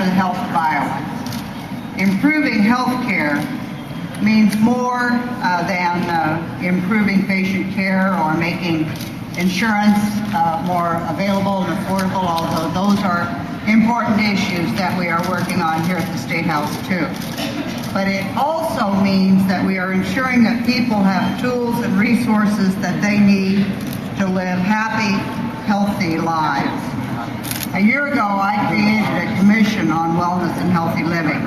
for the health of Iowans. Improving health care means more than improving patient care or making insurance more available and affordable, although those are important issues that we are working on here at the State House too. But it also means that we are ensuring that people have tools and resources that they need to live happy, healthy lives. A year ago, I created a commission on wellness and healthy living.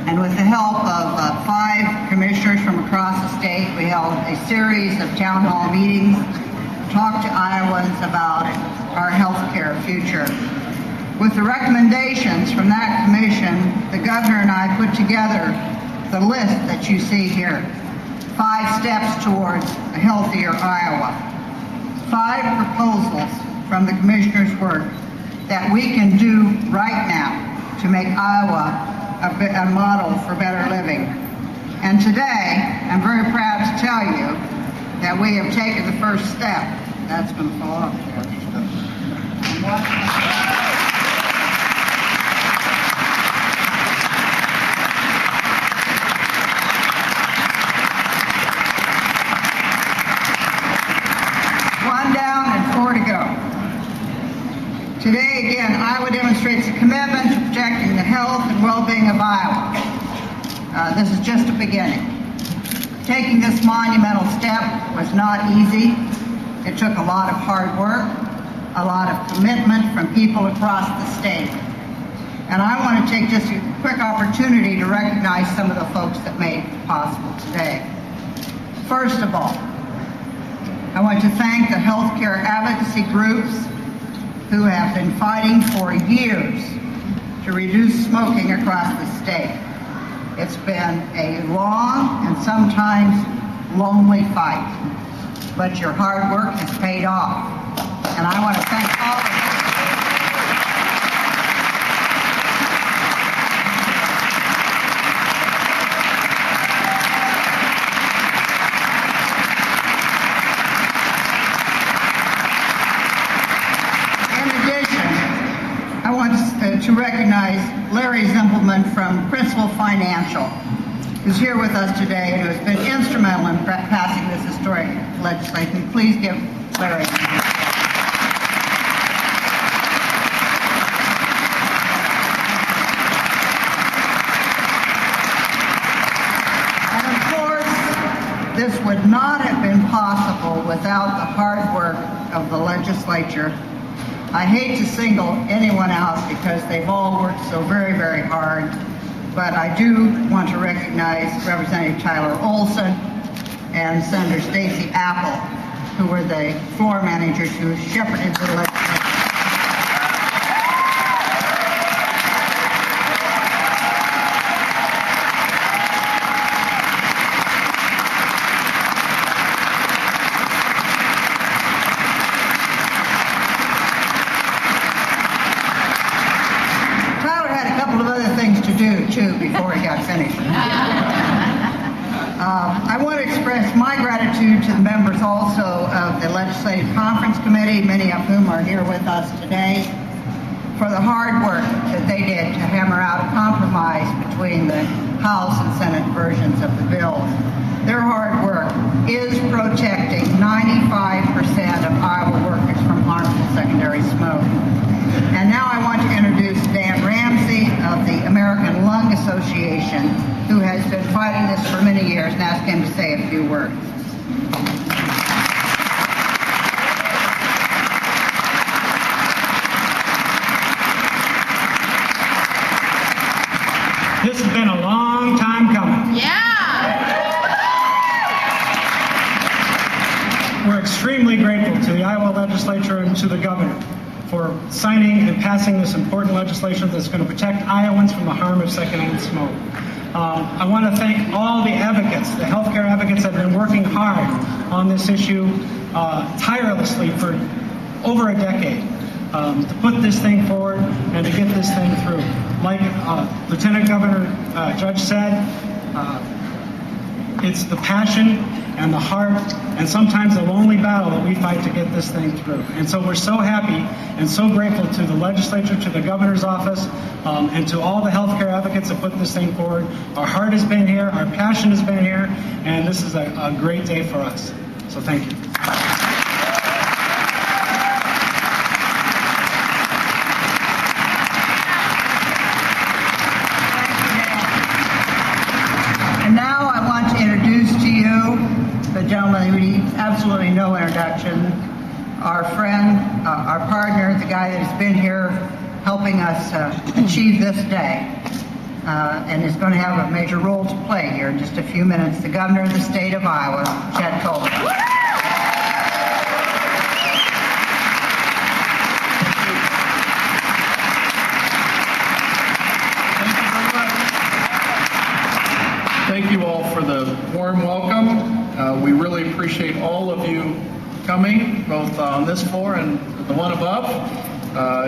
And with the help of 5 commissioners from across the state, we held a series of town hall meetings, talked to Iowans about our healthcare future. With the recommendations from that commission, the governor and I put together the list that you see here. 5 steps towards a healthier Iowa. 5 proposals from the commissioner's work that we can do right now to make Iowa a model for better living. And today, I'm very proud to tell you that we have taken the first step. That's going to fall off. One down and 4 to go. Today, again, Iowa demonstrates a commitment to protecting the health and well-being of Iowa. This is just a beginning. Taking this monumental step was not easy. It took a lot of hard work, a lot of commitment from people across the state. And I want to take just a quick opportunity to recognize some of the folks that made it possible today. First of all, I want to thank the healthcare advocacy groups who have been fighting for years to reduce smoking across the state. It's been a long and sometimes lonely fight, but your hard work has paid off. And I want to thank all of you. To recognize Larry Zimpelman from Principal Financial, who's here with us today and who has been instrumental in passing this historic legislation. Please give Larry. And of course, this would not have been possible without the hard work of the legislature. I hate to single anyone out because they've all worked so very, very hard, but I do want to recognize Representative Tyler Olson and Senator Stacey Apple, who were the floor managers who shepherded the legislation. Too before he got finished. I want to express my gratitude to the members also of the Legislative Conference Committee, many of whom are here with us today, for the hard work that they did to hammer out a compromise between the House and Senate versions of the bill. Their hard work is protecting 95% of Iowa workers from harmful secondary smoke. And now I want to introduce Dan Ramsey of the American Lung Association, who has been fighting this for many years, and ask him to say a few words. This has been a long time coming. Yeah! We're extremely grateful to the Iowa legislature and to the governor for signing and passing this important legislation that's going to protect Iowans from the harm of secondhand smoke. I want to thank all the advocates, the healthcare advocates that have been working hard on this issue tirelessly for over a decade to put this thing forward and to get this thing through. Like Lieutenant Governor Judge said, it's the passion and the heart and sometimes the lonely battle that we fight to get this thing through. And so we're so happy and so grateful to the legislature, to the governor's office, and to all the healthcare advocates that put this thing forward. Our heart has been here, our passion has been here, and this is a great day for us. So thank you. And now I want to introduce to you the gentleman who needs absolutely no introduction, our friend, our partner, the guy that has been here helping us achieve this day, and is going to have a major role to play here in just a few minutes, the governor of the state of Iowa, Chet Culver. Thank you all for the warm welcome. We really appreciate all of you coming, both on this floor and the one above.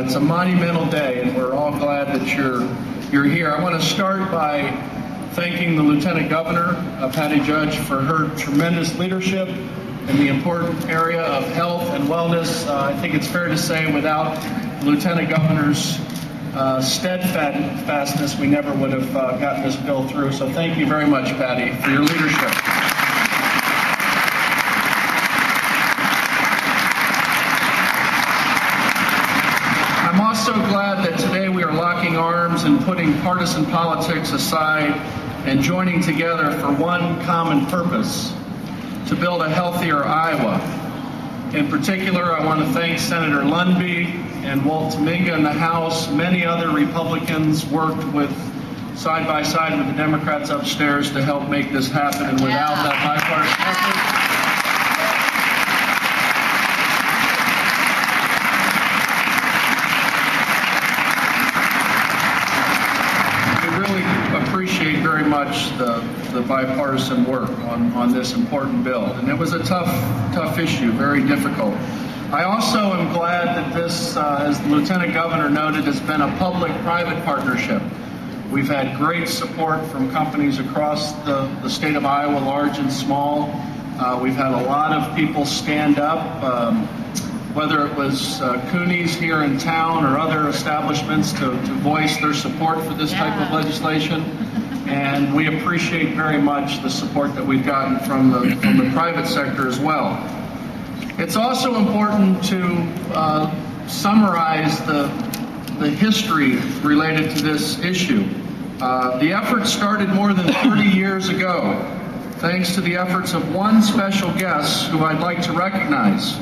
It's a monumental day, and we're all glad that you're here. I want to start by thanking the Lieutenant Governor, Patty Judge, for her tremendous leadership in the important area of health and wellness. I think it's fair to say without the Lieutenant Governor's steadfastness, we never would have gotten this bill through. So thank you very much, Patty, for your leadership. I'm also glad that today we are locking arms and putting partisan politics aside and joining together for one common purpose: to build a healthier Iowa. In particular, I want to thank Senator Lundby and Lt in the House. Many other Republicans worked side by side with the Democrats upstairs to help make this happen, and without that bipartisan effort, we really appreciate very much the bipartisan work on this important bill. And it was a tough issue, very difficult. I also am glad that this, as the Lieutenant Governor noted, has been a public-private partnership. We've had great support from companies across the state of Iowa, large and small. We've had a lot of people stand up, whether it was Cooney's here in town or other establishments, to voice their support for this type of legislation. And we appreciate very much the support that we've gotten from the private sector as well. It's also important to summarize the history related to this issue. The effort started more than 30 years ago, thanks to the efforts of one special guest who I'd like to recognize.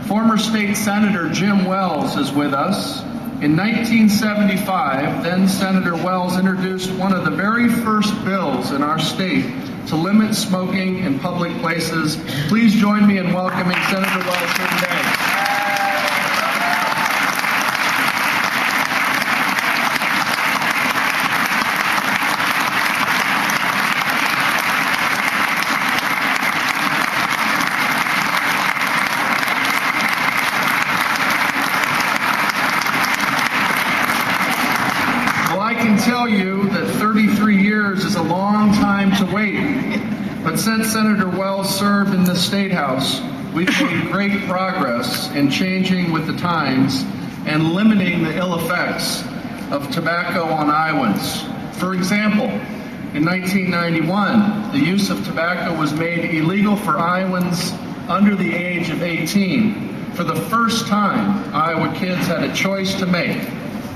Former State Senator Jim Wells is with us. In 1975, then Senator Wells introduced one of the very first bills in our state to limit smoking in public places. Please join me in welcoming Senator Wells here today. Well, I can tell you that 33 years is a long time to wait. But since Senator Wells served in the Statehouse, we've made great progress in changing with the times and limiting the ill effects of tobacco on Iowans. For example, in 1991, the use of tobacco was made illegal for Iowans under the age of 18. For the first time, Iowa kids had a choice to make: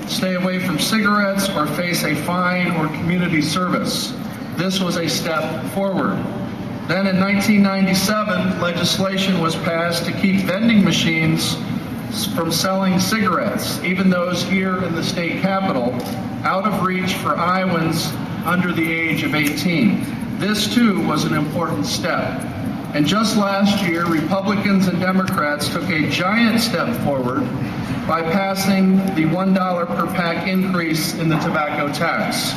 stay away from cigarettes or face a fine or community service. This was a step forward. Then in 1997, legislation was passed to keep vending machines from selling cigarettes, even those here in the state capitol, out of reach for Iowans under the age of 18. This too was an important step. And just last year, Republicans and Democrats took a giant step forward by passing the $1 per pack increase in the tobacco tax.